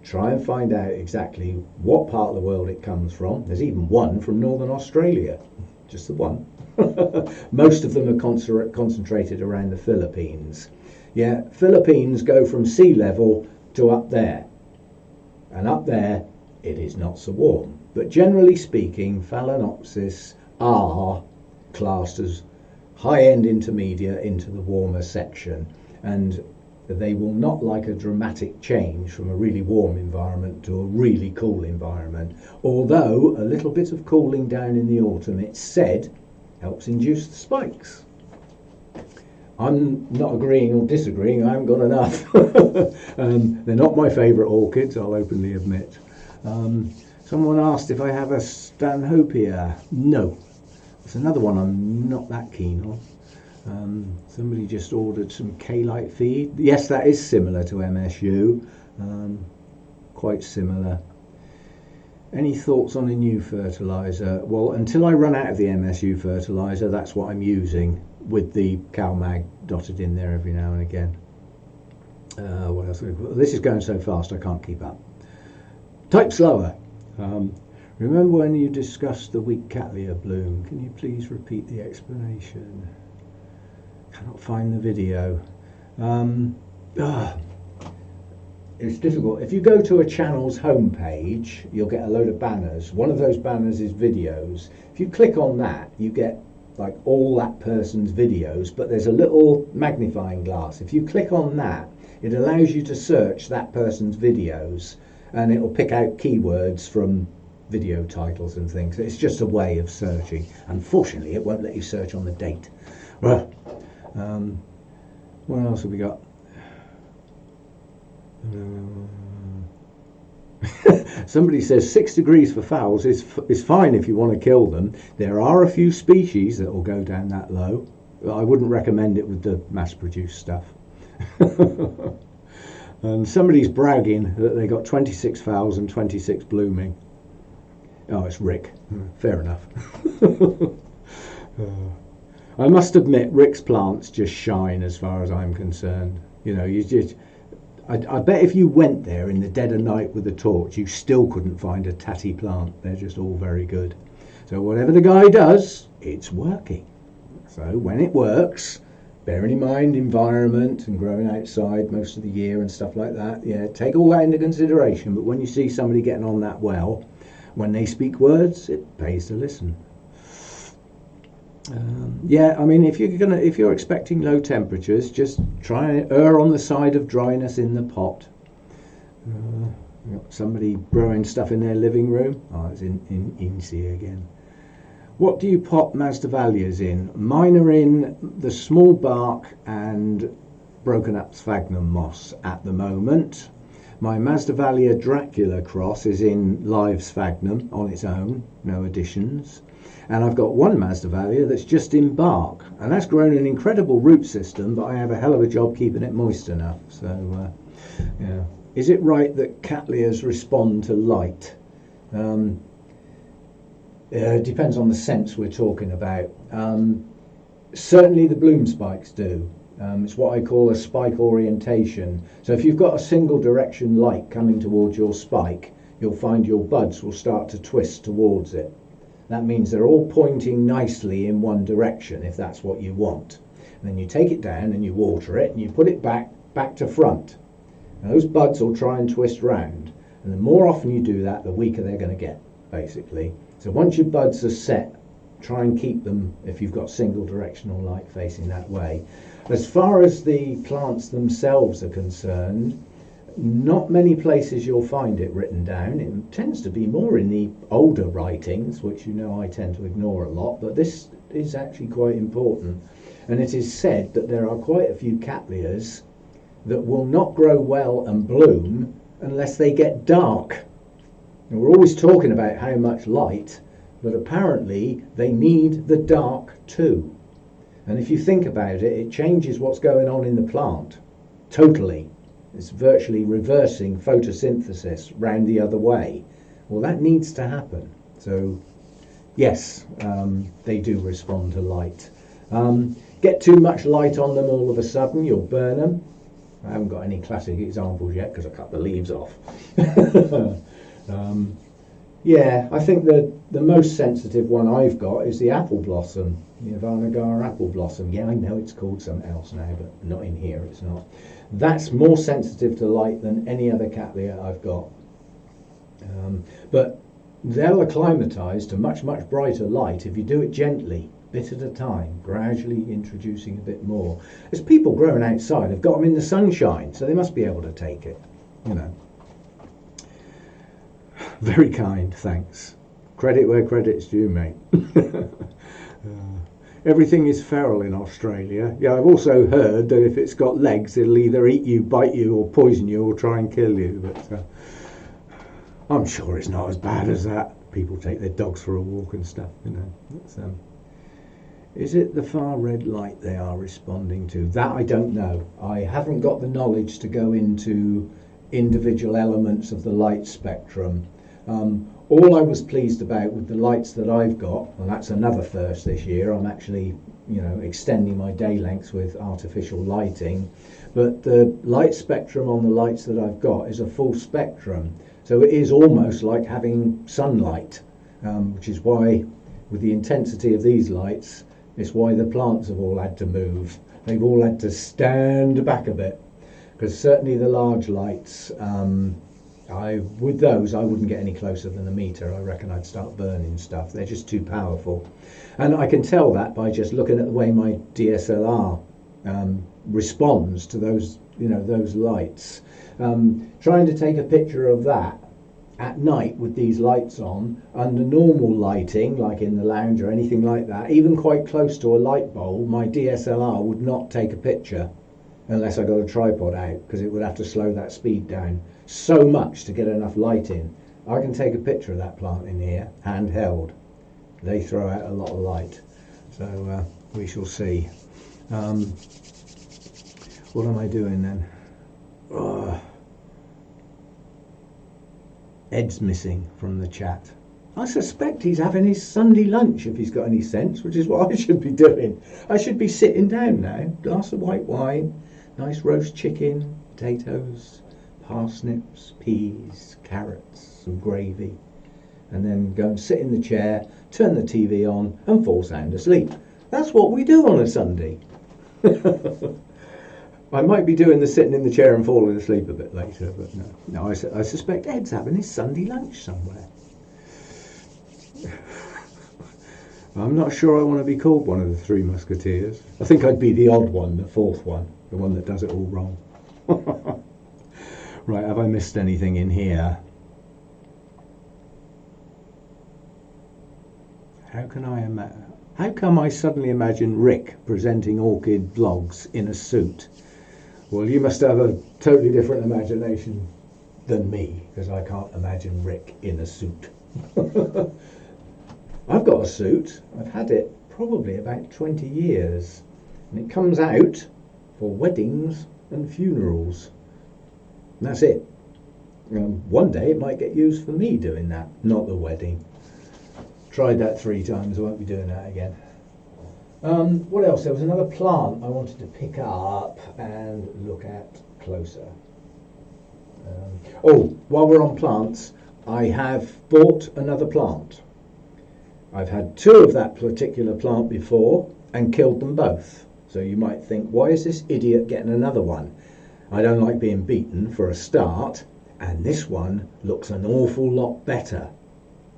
Speaker 1: Try and find out exactly what part of the world it comes from. There's even one from Northern Australia, just the one. Most of them are concentrated around the Philippines. Yeah, Philippines go from sea level to up there. And up there, it is not so warm. But generally speaking, Phalaenopsis are classed as high-end intermediate into the warmer section. and they will not like a dramatic change from a really warm environment to a really cool environment, although a little bit of cooling down in the autumn, it's said, helps induce the spikes. I'm not agreeing or disagreeing, I haven't got enough. They're not my favourite orchids, I'll openly admit. Someone asked if I have a Stanhopea. No, it's another one I'm not that keen on. Somebody just ordered some K-Lite feed. Yes, that is similar to MSU, quite similar. Any thoughts on a new fertiliser? Well, until I run out of the MSU fertiliser, that's what I'm using, with the CalMag dotted in there every now and again. What else? This is going so fast I can't keep up. Type slower. Remember when you discussed the weak Cattleya bloom? Can you please repeat the explanation? Cannot find the video. It's difficult. If you go to a channel's homepage, you'll get a load of banners. One of those banners is videos. If you click on that, you get like all that person's videos, but there's a little magnifying glass. If you click on that, it allows you to search that person's videos, and it'll pick out keywords from video titles and things. It's just a way of searching. Unfortunately, it won't let you search on the date. Well, what else have we got? Somebody says 6 degrees for phals is fine if you want to kill them. There are a few species that will go down that low. I wouldn't recommend it with the mass-produced stuff. And somebody's bragging that they got 26 phals and 26 blooming. Oh, it's Rick. Fair enough. I must admit, Rick's plants just shine as far as I'm concerned. You know, I bet if you went there in the dead of night with a torch, you still couldn't find a tatty plant. They're just all very good. So whatever the guy does, it's working. So when it works, bearing in mind environment and growing outside most of the year and stuff like that, yeah, take all that into consideration. But when you see somebody getting on that well, when they speak words, it pays to listen. Yeah, I mean, if you're expecting low temperatures, just try and err on the side of dryness in the pot. Got somebody growing stuff in their living room. Oh, it's in Incy again. What do you pot Masdevallias in? Mine are in the small bark and broken up sphagnum moss at the moment. My Masdevallia Dracula cross is in live sphagnum on its own, no additions. And I've got one Masdevallia that's just in bark, and that's grown an incredible root system, but I have a hell of a job keeping it moist enough. So, yeah. Is it right that Cattleyas respond to light? It depends on the sense we're talking about. Certainly the bloom spikes do. It's what I call a spike orientation. So if you've got a single direction light coming towards your spike, you'll find your buds will start to twist towards it. That means they're all pointing nicely in one direction, if that's what you want. And then you take it down and you water it and you put it back to front. Now those buds will try and twist round. And the more often you do that, the weaker they're going to get, basically. So once your buds are set, try and keep them if you've got single directional light facing that way. As far as the plants themselves are concerned, not many places you'll find it written down. It tends to be more in the older writings, which you know I tend to ignore a lot, but this is actually quite important. And it is said that there are quite a few Cattleyas that will not grow well and bloom unless they get dark. And we're always talking about how much light, but apparently they need the dark too. And if you think about it, it changes what's going on in the plant totally. It's virtually reversing photosynthesis round the other way. Well, that needs to happen. So, yes, they do respond to light. Get too much light on them all of a sudden, you'll burn them. I haven't got any classic examples yet because I cut the leaves off. Yeah, I think the most sensitive one I've got is the apple blossom, the Ivanagar apple blossom. Yeah, I know it's called something else now, but not in here, it's not. That's more sensitive to light than any other Cattleya I've got. But they'll acclimatise to much, much brighter light if you do it gently. bit at a time, gradually introducing a bit more. There's people growing outside have got them in the sunshine, so they must be able to take it, you know. Very kind, thanks. Credit where credit's due, mate. Everything is feral in Australia. Yeah, I've also heard that if it's got legs, it'll either eat you, bite you, or poison you, or try and kill you. But I'm sure it's not as bad as that. People take their dogs for a walk and stuff, you know. Is it the far red light they are responding to? That I don't know. I haven't got the knowledge to go into individual elements of the light spectrum. All I was pleased about with the lights that I've got, and that's another first this year, I'm actually, you know, extending my day lengths with artificial lighting, but the light spectrum on the lights that I've got is a full spectrum. So it is almost like having sunlight, which is why, with the intensity of these lights, it's why the plants have all had to move. They've all had to stand back a bit, because certainly the large lights, with those I wouldn't get any closer than a metre. I reckon I'd start burning stuff. They're just too powerful. And I can tell that by just looking at the way my DSLR responds to those, you know, those lights. Trying to take a picture of that at night with these lights on, under normal lighting, like in the lounge or anything like that, even quite close to a light bulb, my DSLR would not take a picture unless I got a tripod out, because it would have to slow that speed down so much to get enough light in. I can take a picture of that plant in here, handheld. They throw out a lot of light, so we shall see. What am I doing then? Ed's missing from the chat. I suspect he's having his Sunday lunch, if he's got any sense, which is what I should be doing. I should be sitting down now, glass of white wine, nice roast chicken, potatoes, parsnips, peas, carrots, some gravy, and then go and sit in the chair, turn the TV on and fall sound asleep. That's what we do on a Sunday. I might be doing the sitting in the chair and falling asleep a bit later, but no, I suspect Ed's having his Sunday lunch somewhere. I'm not sure I want to be called one of the Three Musketeers. I think I'd be the odd one, the fourth one, the one that does it all wrong. Right, have I missed anything in here? How come I suddenly imagine Rick presenting Orchid vlogs in a suit? Well, you must have a totally different imagination than me, because I can't imagine Rick in a suit. I've got a suit. I've had it probably about 20 years, and it comes out for weddings and funerals. And that's it. One day it might get used for me doing that, not the wedding. Tried that 3 times, I won't be doing that again. What else? There was another plant I wanted to pick up and look at closer. While we're on plants, I have bought another plant. I've had 2 of that particular plant before and killed them both. So you might think, why is this idiot getting another one? I don't like being beaten for a start, and this one looks an awful lot better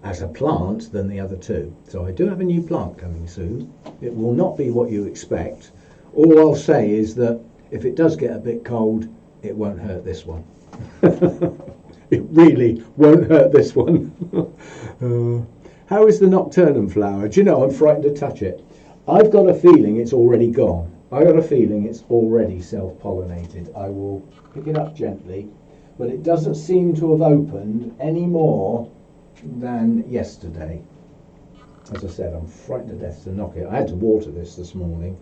Speaker 1: as a plant than the other 2. So I do have a new plant coming soon. It will not be what you expect. All I'll say is that if it does get a bit cold, it won't hurt this one. It really won't hurt this one. How is the nocturnum flower? Do you know, I'm frightened to touch it. I've got a feeling it's already gone. I've got a feeling it's already self-pollinated. I will pick it up gently, but it doesn't seem to have opened any more than yesterday. As I said, I'm frightened to death to knock it. I had to water this morning.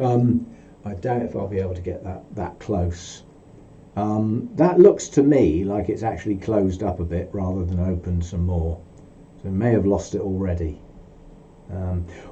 Speaker 1: I doubt if I'll be able to get that close. That looks to me like it's actually closed up a bit rather than opened some more. So it may have lost it already.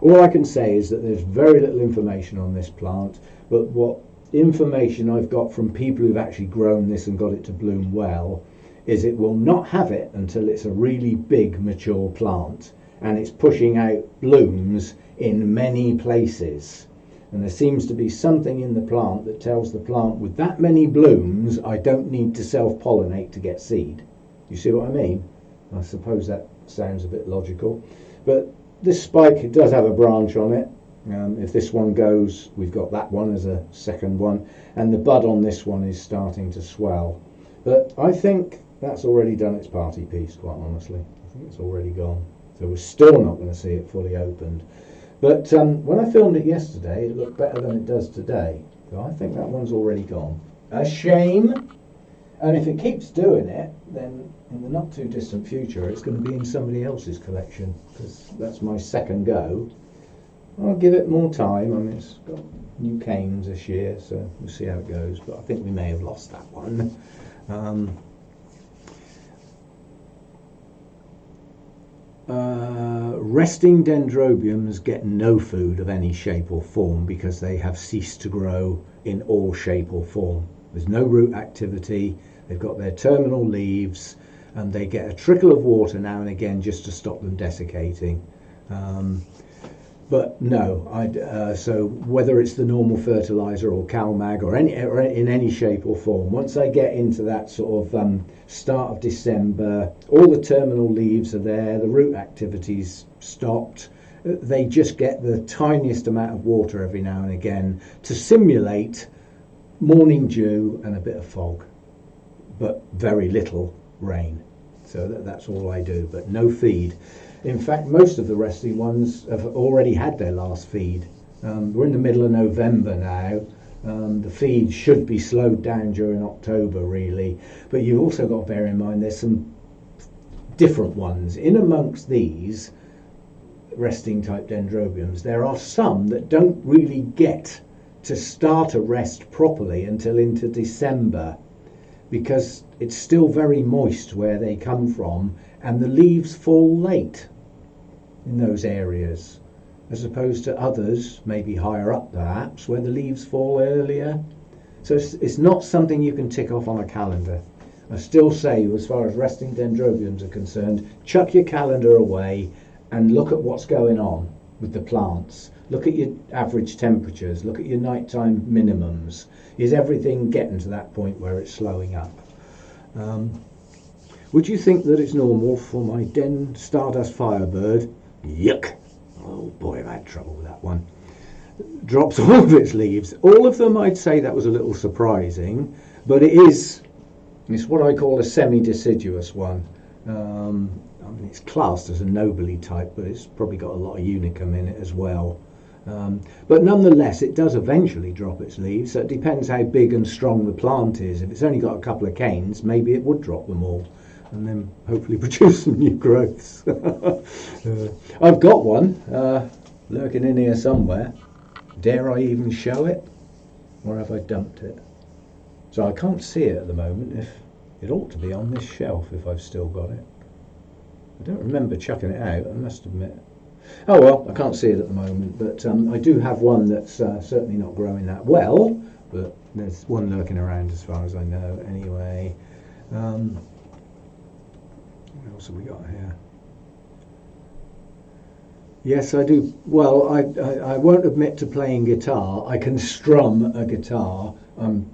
Speaker 1: All I can say is that there's very little information on this plant, but what information I've got from people who've actually grown this and got it to bloom well is it will not have it until it's a really big mature plant and it's pushing out blooms in many places. And there seems to be something in the plant that tells the plant, with that many blooms, I don't need to self-pollinate to get seed. You see what I mean? I suppose that sounds a bit logical. But this spike, it does have a branch on it. If this one goes, we've got that one as a second one, and the bud on this one is starting to swell. But I think that's already done its party piece, quite honestly. I think it's already gone. So we're still not going to see it fully opened. But when I filmed it yesterday, it looked better than it does today. So I think that one's already gone. A shame. And if it keeps doing it, then in the not too distant future, it's going to be in somebody else's collection, because that's my second go. I'll give it more time. I mean, it's got new canes this year, so we'll see how it goes. But I think we may have lost that one. Resting dendrobiums get no food of any shape or form because they have ceased to grow in all shape or form. There's no root activity. They've got their terminal leaves, and they get a trickle of water now and again just to stop them desiccating. But no, so whether it's the normal fertilizer or CalMag or in any shape or form, once I get into that sort of start of December, all the terminal leaves are there, the root activity's stopped. They just get the tiniest amount of water every now and again to simulate morning dew and a bit of fog, but very little rain. So that's all I do, but no feed. In fact, most of the resting ones have already had their last feed. We're in the middle of November now. The feed should be slowed down during October, really. But you've also got to bear in mind there's some different ones. In amongst these resting type dendrobiums, there are some that don't really get to start a rest properly until into December, because it's still very moist where they come from, and the leaves fall late in those areas, as opposed to others, maybe higher up perhaps, where the leaves fall earlier. So it's not something you can tick off on a calendar. I still say, as far as resting dendrobiums are concerned, chuck your calendar away and look at what's going on with the plants. Look at your average temperatures, look at your nighttime minimums. Is everything getting to that point where it's slowing up? Would you think that it's normal for my Stardust Firebird? Yuck! Oh boy, I've had trouble with that one. Drops all of its leaves. All of them, I'd say that was a little surprising, but it's what I call a semi-deciduous one. I mean, it's classed as a nobly type, but it's probably got a lot of unicum in it as well. But nonetheless, it does eventually drop its leaves, so it depends how big and strong the plant is. If it's only got a couple of canes, maybe it would drop them all, and then hopefully produce some new growths. I've got one lurking in here somewhere. Dare I even show it? Or have I dumped it? So I can't see it at the moment. It ought to be on this shelf if I've still got it. I don't remember chucking it out, I must admit. Oh well, I can't see it at the moment, but I do have one that's certainly not growing that well, but there's one lurking around as far as I know anyway. What else have we got here? Yes, I do. Well, I won't admit to playing guitar. I can strum a guitar. I'm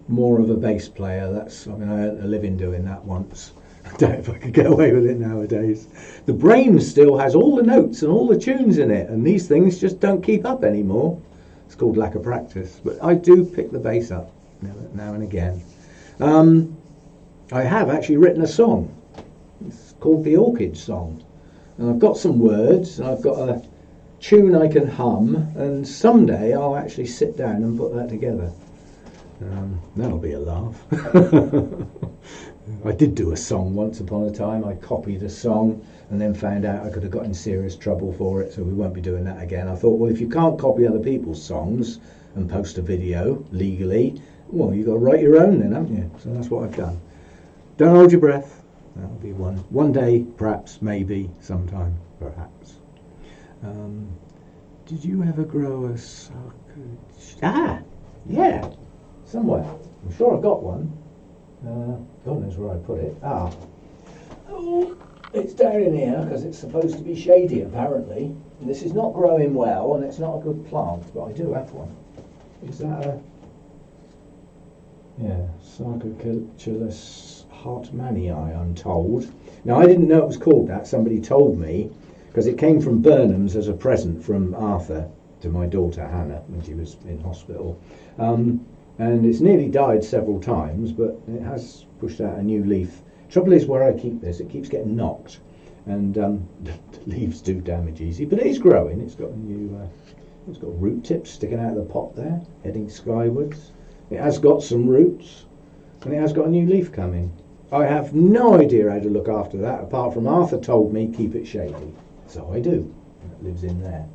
Speaker 1: more of a bass player. I earned a living doing that once. I doubt if I could get away with it nowadays. The brain still has all the notes and all the tunes in it, and these things just don't keep up anymore. It's called lack of practice. But I do pick the bass up now and again. I have actually written a song. It's called the Orchid song. And I've got some words, and I've got a tune I can hum, and someday I'll actually sit down and put that together. That'll be a laugh. I did do a song once upon a time. I copied a song and then found out I could have got in serious trouble for it, so we won't be doing that again. I thought, well, if you can't copy other people's songs and post a video legally, well, you've got to write your own then, haven't you? So that's what I've done. Don't hold your breath. That'll be one day, perhaps, maybe, sometime, perhaps. Did you ever grow a psychopsis? Yeah, somewhere. I'm sure I got one. God knows where I put it. Oh, it's down in here because it's supposed to be shady, apparently. And this is not growing well, and it's not a good plant, but I do have one. Is that a... Yeah, Psychopsis hartmannii, I'm told. Now, I didn't know it was called that. Somebody told me, because it came from Burnham's as a present from Arthur to my daughter Hannah when she was in hospital. And it's nearly died several times, but it has pushed out a new leaf. Trouble is, where I keep this, it keeps getting knocked, and the leaves do damage easy. But it is growing. It's got a new, it's got root tips sticking out of the pot there, heading skywards. It has got some roots, and it has got a new leaf coming. I have no idea how to look after that, apart from Arthur told me keep it shady, so I do. It lives in there.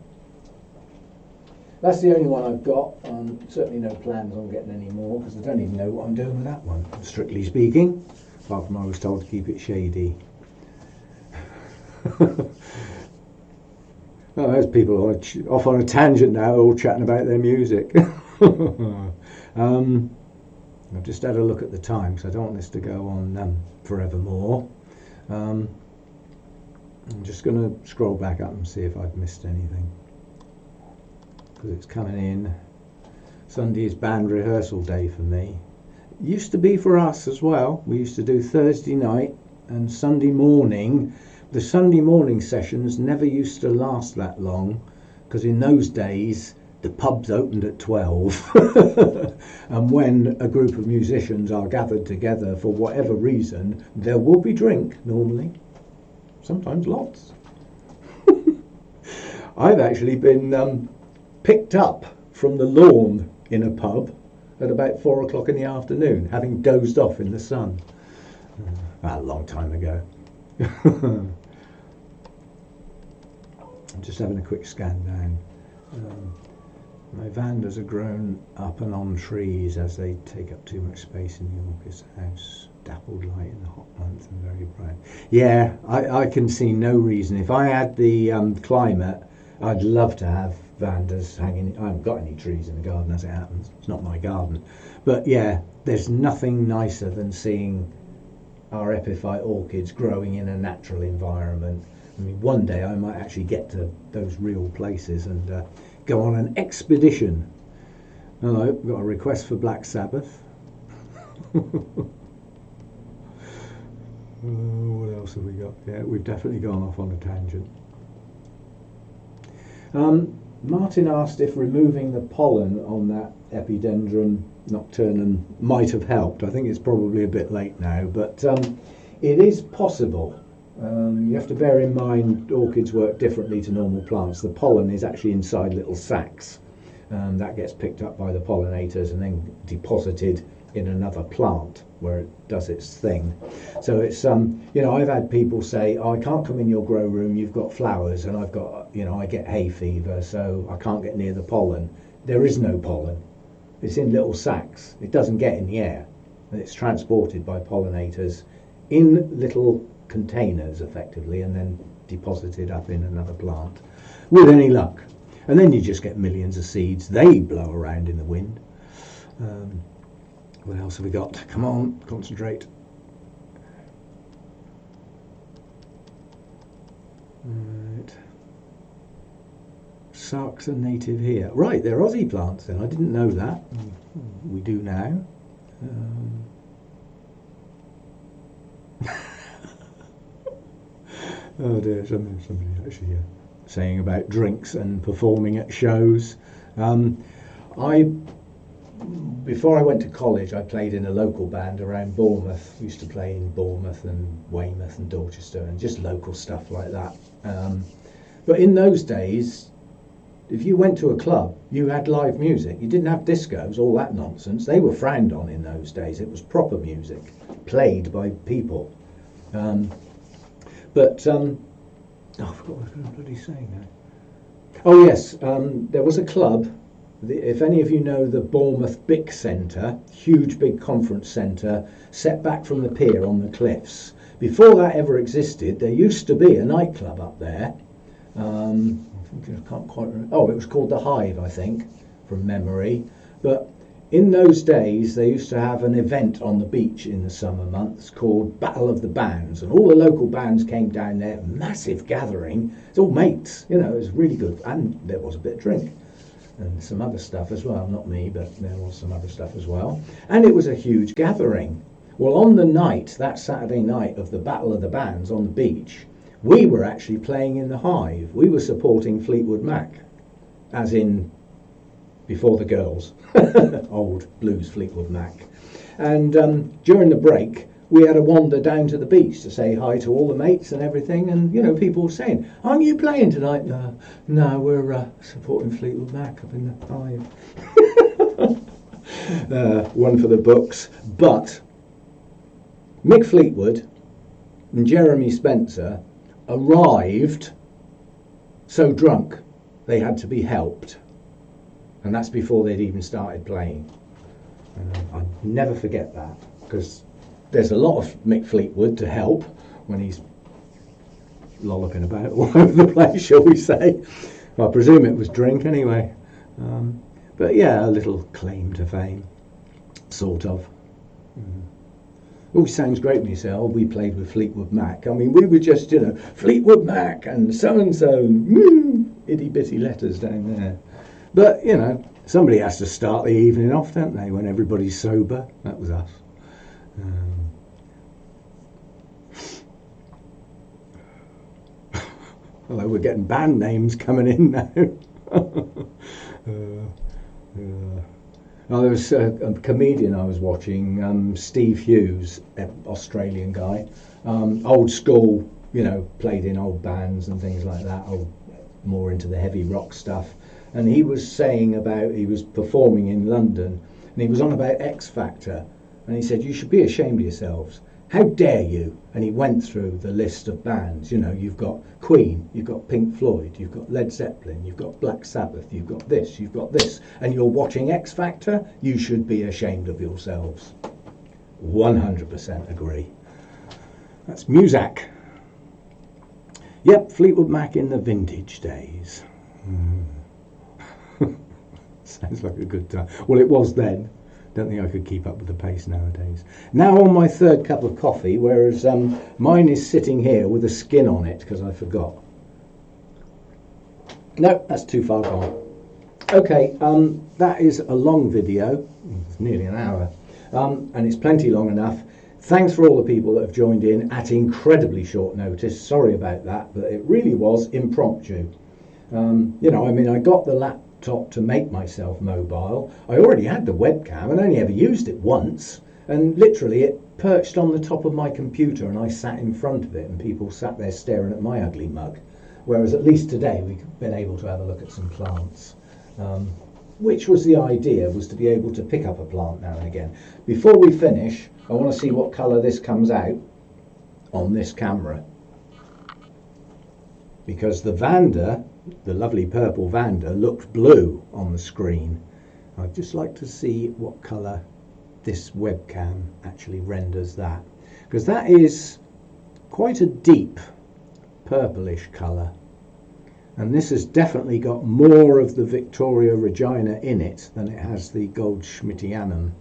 Speaker 1: That's the only one I've got. Certainly no plans on getting any more, because I don't even know what I'm doing with that one, strictly speaking, apart from I was told to keep it shady. Oh, there's people off on a tangent now, all chatting about their music. I've just had a look at the time, because I don't want this to go on forevermore. I'm just going to scroll back up and see if I've missed anything, because it's coming in. Sunday is band rehearsal day for me. It used to be for us as well. We used to do Thursday night and Sunday morning. The Sunday morning sessions never used to last that long, because in those days the pubs opened at 12 and when a group of musicians are gathered together for whatever reason, there will be drink normally, sometimes lots. I've actually been picked up from the lawn in a pub at about 4 o'clock in the afternoon, having dozed off in the sun. A long time ago. I'm just having a quick scan down. My vandas are grown up and on trees as they take up too much space in the orchid's house. Dappled light in the hot months and very bright. Yeah, I can see no reason. If I had the climate, I'd love to have vandas hanging. I haven't got any trees in the garden as it happens. It's not my garden. But yeah, there's nothing nicer than seeing our epiphyte orchids growing in a natural environment. I mean, one day I might actually get to those real places and go on an expedition. Hello, got a request for Black Sabbath. What else have we got? Yeah, we've definitely gone off on a tangent. Martin asked if removing the pollen on that Epidendrum nocturnum might have helped. I think it's probably a bit late now, but it is possible. You have to bear in mind orchids work differently to normal plants. The pollen is actually inside little sacs. That gets picked up by the pollinators and then deposited in another plant where it does its thing. So it's you know, I've had people say, oh, I can't come in your grow room, you've got flowers, and I've got, you know, I get hay fever, so I can't get near the pollen. There is no pollen. It's in little sacs. It doesn't get in the air, and it's transported by pollinators in little containers effectively, and then deposited up in another plant with any luck. And then you just get millions of seeds. They blow around in the wind. What else have we got? Come on, concentrate. Right. Sarks are native here. Right, they're Aussie plants then. I didn't know that. We do now. Oh dear, somebody actually saying about drinks and performing at shows. Before I went to college, I played in a local band around Bournemouth. I used to play in Bournemouth and Weymouth and Dorchester and just local stuff like that. But in those days, if you went to a club, you had live music. You didn't have discos, all that nonsense. They were frowned on in those days. It was proper music, played by people. Oh, I forgot what I was going to bloody say now. Oh yes, there was a club. If any of you know the Bournemouth Bic Centre, huge big conference centre, set back from the pier on the cliffs. Before that ever existed, there used to be a nightclub up there. I can't quite remember. Oh, it was called the Hive, I think, from memory. But in those days, they used to have an event on the beach in the summer months called Battle of the Bands, and all the local bands came down there. Massive gathering. It's all mates, you know. It was really good, and there was a bit of drink. And some other stuff as well, not me, but there was some other stuff as well. And it was a huge gathering. Well, on the night, that Saturday night of the Battle of the Bands on the beach, We were actually playing in the hive. We were supporting Fleetwood Mac, as in before the girls, old blues Fleetwood Mac. And during the break, we had a wander down to the beach to say hi to all the mates and everything. And, you know, people were saying, aren't you playing tonight? No, we're supporting Fleetwood Mac up in the hive. One for the books. But Mick Fleetwood and Jeremy Spencer arrived so drunk they had to be helped. And that's before they'd even started playing. I'll never forget that, because there's a lot of Mick Fleetwood to help when he's lolloping about all over the place, shall we say. I presume it was drink anyway. But yeah, a little claim to fame, sort of. Oh, sounds great when you say, oh, we played with Fleetwood Mac. I mean, we were just, you know, Fleetwood Mac and so-and-so, itty-bitty letters down there. But, you know, somebody has to start the evening off, don't they, when everybody's sober? That was us. Although we're getting band names coming in now. There was a comedian I was watching, Steve Hughes, an Australian guy, old school, you know, played in old bands and things like that, more into the heavy rock stuff. And he was saying about, he was performing in London, and he was on about X Factor, and he said, you should be ashamed of yourselves. How dare you? And he went through the list of bands. You know, you've got Queen, you've got Pink Floyd, you've got Led Zeppelin, you've got Black Sabbath, you've got this, and you're watching X Factor? You should be ashamed of yourselves. 100% agree. That's Muzak. Yep, Fleetwood Mac in the vintage days. Sounds like a good time. Well, it was then. Don't think I could keep up with the pace nowadays. Now on my third cup of coffee, whereas mine is sitting here with a skin on it because I forgot. No, that's too far gone. Okay, that is a long video. It's nearly an hour, and it's plenty long enough. Thanks for all the people that have joined in at incredibly short notice. Sorry about that, but it really was impromptu. You know, I mean, I got the laptop to make myself mobile. I already had the webcam and only ever used it once, and literally it perched on the top of my computer and I sat in front of it and people sat there staring at my ugly mug, whereas at least today we've been able to have a look at some plants, which was the idea, was to be able to pick up a plant now and again. Before we finish, I want to see what colour this comes out on this camera, because the Vanda, the lovely purple Vanda, looked blue on the screen. I'd just like to see what colour this webcam actually renders that, because that is quite a deep purplish colour, and this has definitely got more of the Victoria Regina in it than it has the Goldschmidtianum,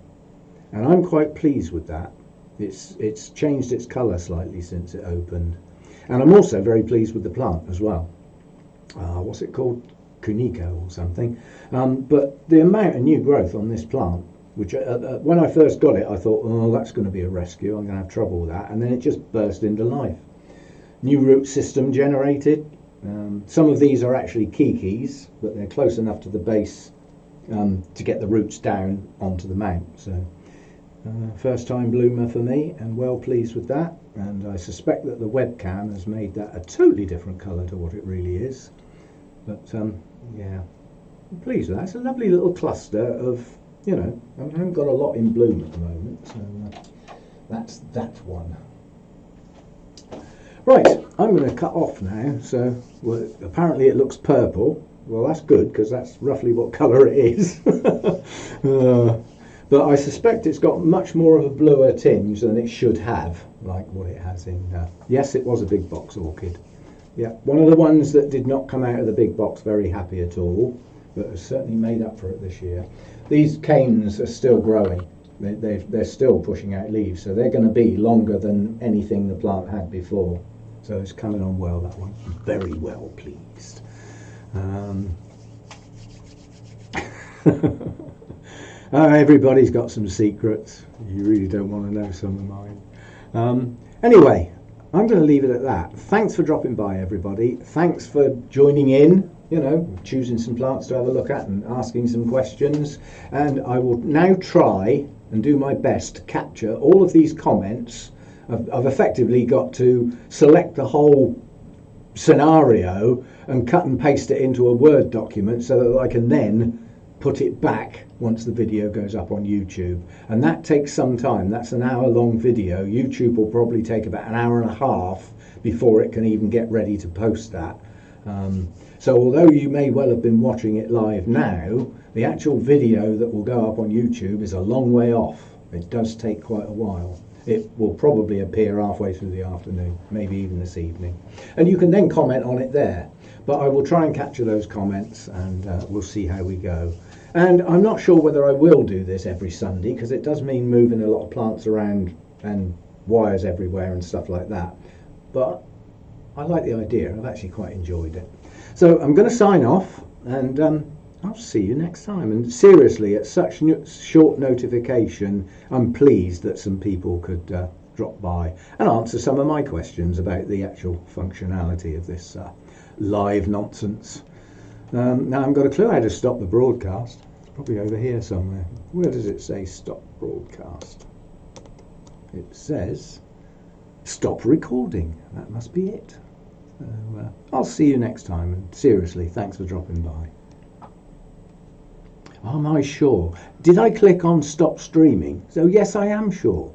Speaker 1: and I'm quite pleased with that. It's changed its colour slightly since it opened, and I'm also very pleased with the plant as well. What's it called? Kuniko or something. But the amount of new growth on this plant, which when I first got it I thought, oh, that's going to be a rescue, I'm going to have trouble with that, and then it just burst into life. New root system generated. Some of these are actually kikis, but they're close enough to the base to get the roots down onto the mount. So first time bloomer for me, and well pleased with that. And I suspect that the webcam has made that a totally different colour to what it really is. But yeah, I'm pleased with that. It's a lovely little cluster of, you know, I haven't got a lot in bloom at the moment, so that's that one. Right, I'm going to cut off now. So well, apparently it looks purple. Well, that's good, because that's roughly what colour it is. But I suspect it's got much more of a bluer tinge than it should have, like what it has in. Yes, it was a big box orchid. Yeah, one of the ones that did not come out of the big box very happy at all, but has certainly made up for it this year. These canes are still growing. They're still pushing out leaves, so they're going to be longer than anything the plant had before. So it's coming on well, that one. Very well pleased. Everybody's got some secrets. You really don't want to know some of mine. Anyway, I'm going to leave it at that. Thanks for dropping by, everybody. Thanks for joining in, you know, choosing some plants to have a look at and asking some questions. And I will now try and do my best to capture all of these comments. I've effectively got to select the whole scenario and cut and paste it into a Word document so that I can then put it back once the video goes up on YouTube, and that takes some time. That's an hour-long video. YouTube will probably take about an hour and a half before it can even get ready to post that. So although you may well have been watching it live now, the actual video that will go up on YouTube is a long way off. It does take quite a while. It will probably appear halfway through the afternoon, maybe even this evening. And you can then comment on it there. But I will try and capture those comments, and we'll see how we go. And I'm not sure whether I will do this every Sunday, because it does mean moving a lot of plants around and wires everywhere and stuff like that. But I like the idea. I've actually quite enjoyed it. So I'm going to sign off, and I'll see you next time. And seriously, at such short notification, I'm pleased that some people could drop by and answer some of my questions about the actual functionality of this live nonsense. Now I've got a clue how to stop the broadcast. It's probably over here somewhere. Where does it say stop broadcast? It says stop recording. That must be it. So, I'll see you next time, and seriously, thanks for dropping by. Am I sure? Did I click on stop streaming? So yes, I am sure.